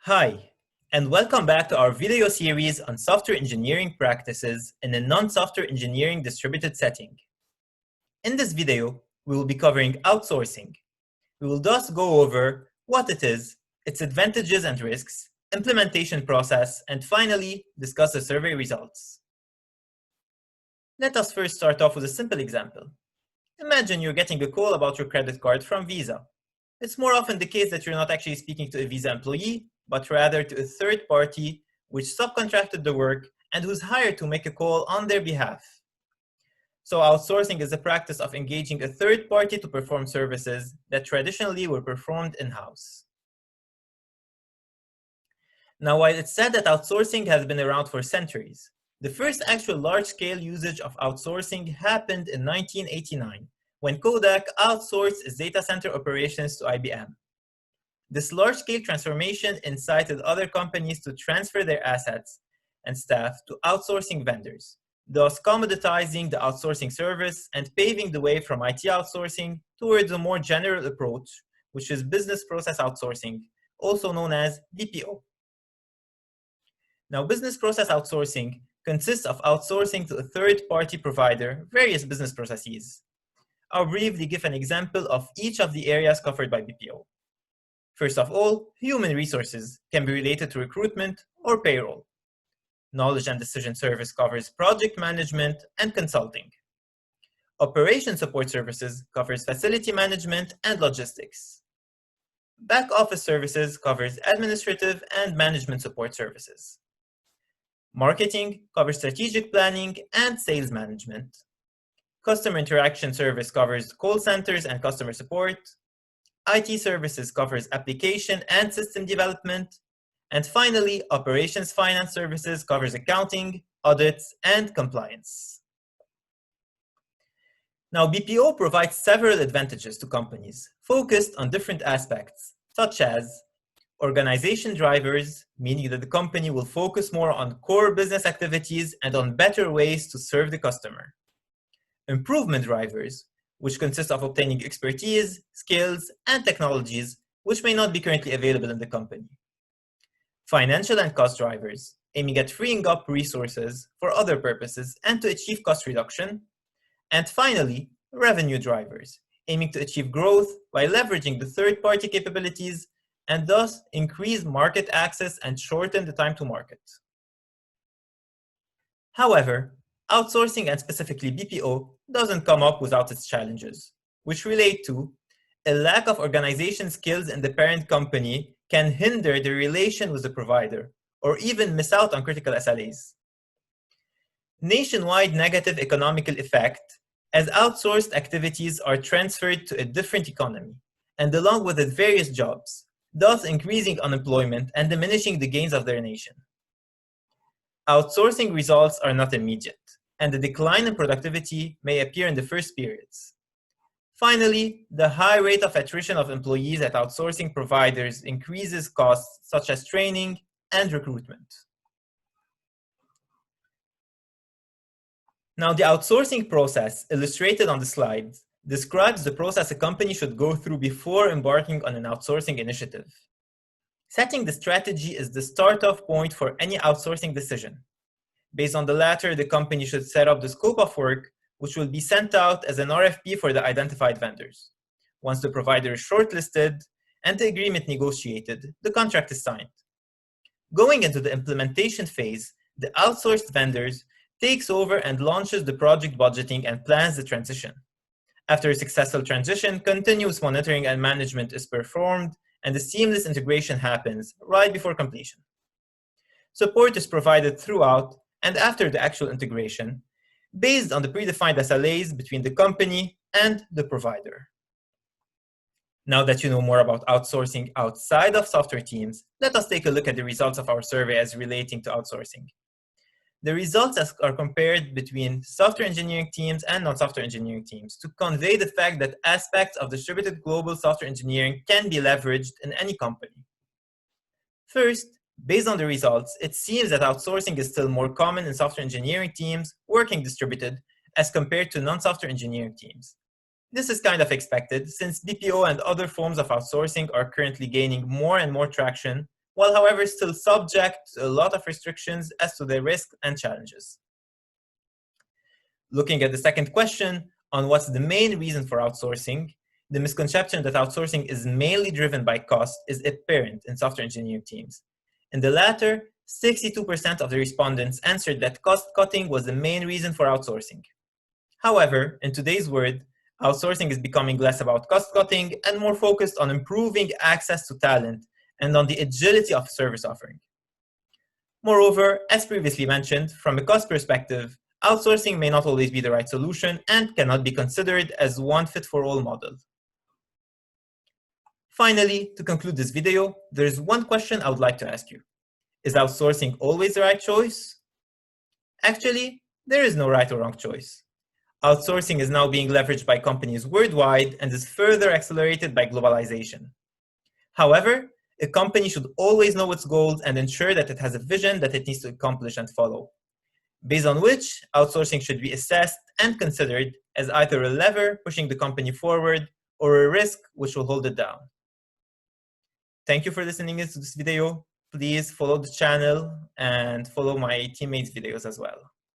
Hi, and welcome back to our video series on software engineering practices in a non-software engineering distributed setting. In this video, we will be covering outsourcing. We will thus go over what it is, its advantages and risks, implementation process, and finally, discuss the survey results. Let us first start off with a simple example. Imagine you're getting a call about your credit card from Visa. It's more often the case that you're not actually speaking to a Visa employee, but rather to a third party which subcontracted the work and who's hired to make a call on their behalf. So outsourcing is the practice of engaging a third party to perform services that traditionally were performed in-house. Now, while it's said that outsourcing has been around for centuries, the first actual large-scale usage of outsourcing happened in 1989, when Kodak outsourced its data center operations to IBM. This large-scale transformation incited other companies to transfer their assets and staff to outsourcing vendors, thus commoditizing the outsourcing service and paving the way from IT outsourcing towards a more general approach, which is business process outsourcing, also known as BPO. Now, business process outsourcing consists of outsourcing to a third-party provider various business processes. I'll briefly give an example of each of the areas covered by BPO. First of all, human resources can be related to recruitment or payroll. Knowledge and decision service covers project management and consulting. Operation support services covers facility management and logistics. Back office services covers administrative and management support services. Marketing covers strategic planning and sales management. Customer interaction service covers call centers and customer support. IT services covers application and system development. And finally, operations finance services covers accounting, audits, and compliance. Now, BPO provides several advantages to companies focused on different aspects, such as organization drivers, meaning that the company will focus more on core business activities and on better ways to serve the customer. Improvement drivers, which consist of obtaining expertise, skills, and technologies which may not be currently available in the company. Financial and cost drivers, aiming at freeing up resources for other purposes and to achieve cost reduction. And finally, revenue drivers, aiming to achieve growth by leveraging the third-party capabilities and thus increase market access and shorten the time to market. However, outsourcing and specifically BPO doesn't come up without its challenges, which relate to a lack of organization skills in the parent company can hinder the relation with the provider or even miss out on critical SLAs. Nationwide negative economical effect as outsourced activities are transferred to a different economy and along with it various jobs, thus increasing unemployment and diminishing the gains of their nation. Outsourcing results are not immediate, and the decline in productivity may appear in the first periods. Finally, the high rate of attrition of employees at outsourcing providers increases costs such as training and recruitment. Now, the outsourcing process illustrated on the slide describes the process a company should go through before embarking on an outsourcing initiative. Setting the strategy is the start-off point for any outsourcing decision. Based on the latter, the company should set up the scope of work, which will be sent out as an RFP for the identified vendors. Once the provider is shortlisted and the agreement negotiated, the contract is signed. Going into the implementation phase, the outsourced vendors takes over and launches the project budgeting and plans the transition. After a successful transition, continuous monitoring and management is performed, and the seamless integration happens right before completion. Support is provided throughout and after the actual integration, based on the predefined SLAs between the company and the provider. Now that you know more about outsourcing outside of software teams, let us take a look at the results of our survey as relating to outsourcing. The results are compared between software engineering teams and non-software engineering teams to convey the fact that aspects of distributed global software engineering can be leveraged in any company. First, based on the results, it seems that outsourcing is still more common in software engineering teams working distributed as compared to non-software engineering teams. This is kind of expected since BPO and other forms of outsourcing are currently gaining more and more traction while however still subject to a lot of restrictions as to their risk and challenges. Looking at the second question on what's the main reason for outsourcing, the misconception that outsourcing is mainly driven by cost is apparent in software engineering teams. In the latter, 62% of the respondents answered that cost cutting was the main reason for outsourcing. However, in today's world, outsourcing is becoming less about cost cutting and more focused on improving access to talent and on the agility of service offering. Moreover, as previously mentioned, from a cost perspective, outsourcing may not always be the right solution and cannot be considered as one fit-for-all model. Finally, to conclude this video, there is one question I would like to ask you. Is outsourcing always the right choice? Actually, there is no right or wrong choice. Outsourcing is now being leveraged by companies worldwide and is further accelerated by globalization. However, a company should always know its goals and ensure that it has a vision that it needs to accomplish and follow, based on which outsourcing should be assessed and considered as either a lever pushing the company forward or a risk which will hold it down. Thank you for listening to this video. Please follow the channel and follow my teammates' videos as well.